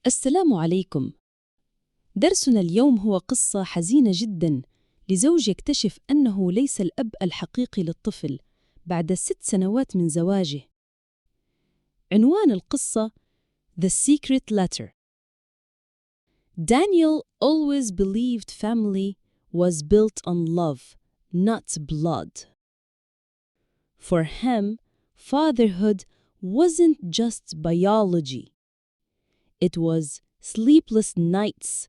السلام عليكم. درسنا اليوم هو قصة حزينة جداً لزوج يكتشف أنه ليس الاب الحقيقي للطفل بعد 6 سنوات من زواجه. عنوان القصة The Secret Letter. Daniel always believed family was built on love, not blood. For him, fatherhood wasn't just biology. It was sleepless nights,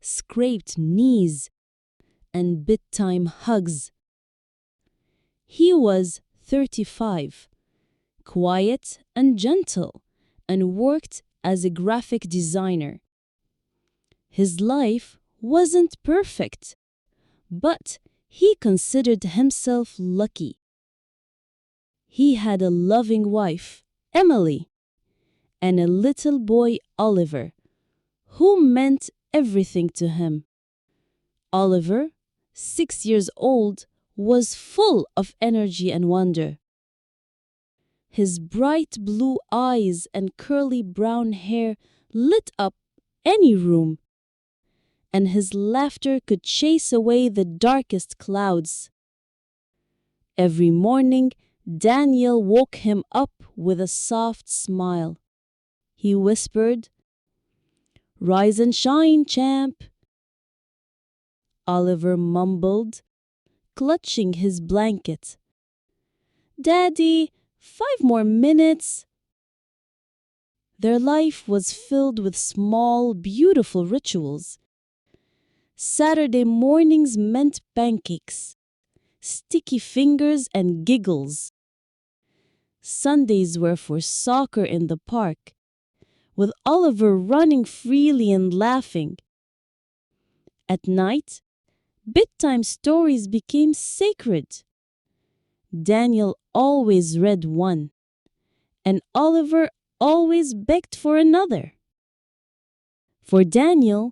scraped knees, and bedtime hugs. He was 35, quiet and gentle, and worked as a graphic designer. His life wasn't perfect, but he considered himself lucky. He had a loving wife, Emily, and a little boy, Oliver, who meant everything to him. Oliver, 6 years old, was full of energy and wonder. His bright blue eyes and curly brown hair lit up any room, and his laughter could chase away the darkest clouds. Every morning, Daniel woke him up with a soft smile. He whispered, "Rise and shine, champ." Oliver mumbled, clutching his blanket, "Daddy, 5 more minutes." Their life was filled with small, beautiful rituals. Saturday mornings meant pancakes, sticky fingers, and giggles. Sundays were for soccer in the park, with Oliver running freely and laughing. At night, bedtime stories became sacred. Daniel always read one, and Oliver always begged for another. For Daniel,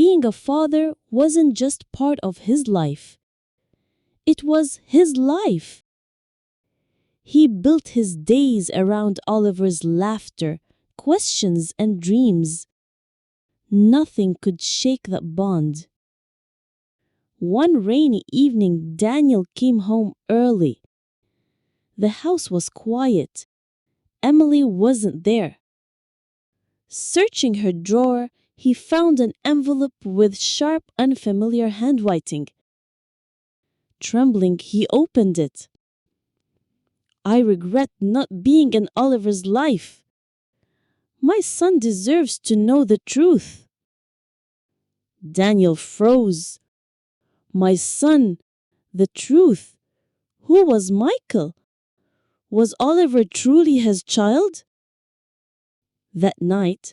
being a father wasn't just part of his life. It was his life. He built his days around Oliver's laughter, questions, and dreams. Nothing could shake that bond. One rainy evening, Daniel came home early. The house was quiet. Emily wasn't there. Searching her drawer, he found an envelope with sharp, unfamiliar handwriting. Trembling, he opened it. "I regret not being in Oliver's life. My son deserves to know the truth." Daniel froze. My son, the truth. Who was Michael? Was Oliver truly his child? That night,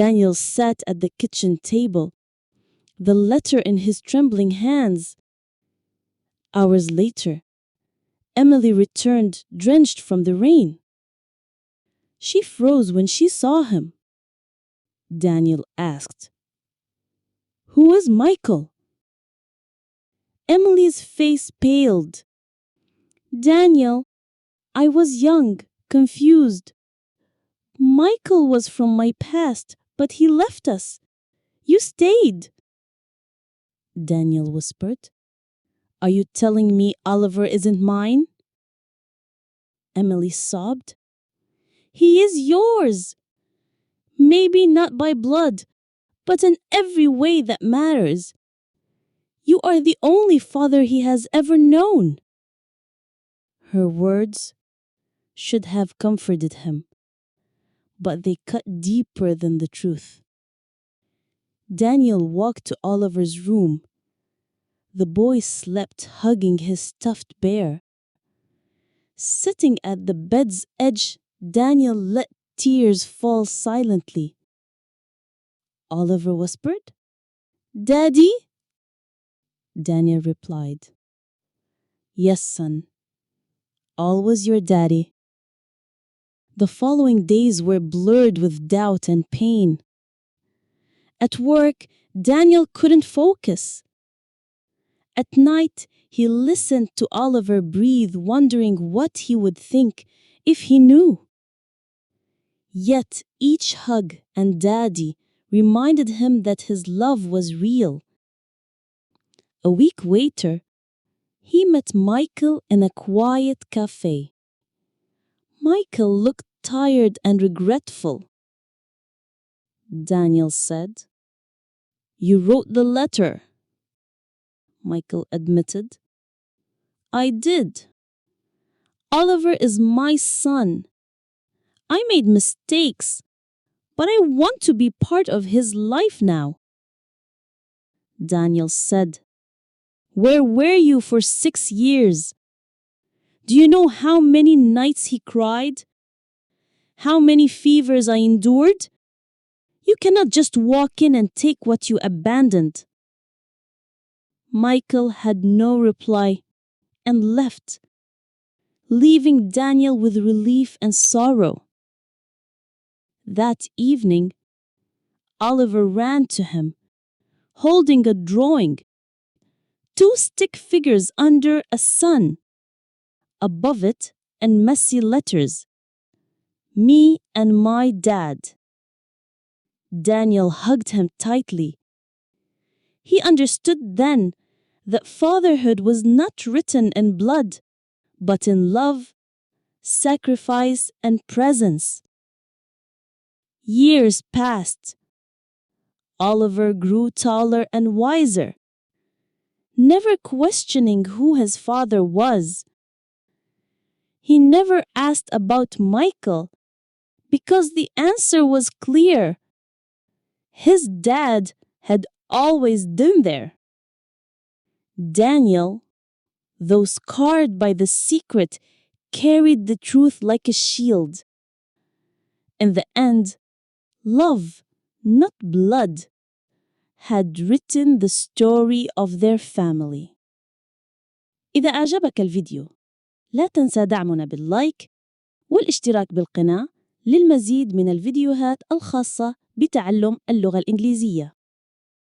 Daniel sat at the kitchen table, the letter in his trembling hands. Hours later, Emily returned, drenched from the rain. She froze when she saw him. Daniel asked, "Who is Michael?" Emily's face paled. "Daniel, I was young, confused. Michael was from my past, but he left us. You stayed." Daniel whispered, "Are you telling me Oliver isn't mine?" Emily sobbed. "He is yours. Maybe not by blood, but in every way that matters. You are the only father he has ever known." Her words should have comforted him, but they cut deeper than the truth. Daniel walked to Oliver's room. The boy slept hugging his stuffed bear. Sitting at the bed's edge, Daniel let tears fall silently. Oliver whispered, "Daddy?" Daniel replied, "Yes, son. Always your daddy." The following days were blurred with doubt and pain. At work, Daniel couldn't focus. At night, he listened to Oliver breathe, wondering what he would think if he knew. Yet each hug and daddy reminded him that his love was real. A week later, he met Michael in a quiet cafe. Michael looked tired and regretful. Daniel said, "You wrote the letter." Michael admitted, "I did. Oliver is my son. I made mistakes, but I want to be part of his life now." Daniel said, "Where were you for 6 years? Do you know how many nights he cried? How many fevers I endured? You cannot just walk in and take what you abandoned." Michael had no reply and left, leaving Daniel with relief and sorrow. That evening, Oliver ran to him, holding a drawing, 2 stick figures under a sun. Above it, in messy letters, "Me and my dad." Daniel hugged him tightly. He understood then that fatherhood was not written in blood, but in love, sacrifice, and presence. Years passed. Oliver grew taller and wiser, never questioning who his father was. He never asked about Michael because the answer was clear. His dad had always been there. Daniel, though scarred by the secret, carried the truth like a shield. In the end, love, not blood, had written the story of their family. إذا أعجبك الفيديو، لا تنسى دعمنا باللايك والاشتراك بالقناة للمزيد من الفيديوهات الخاصة بتعلم اللغة الإنجليزية.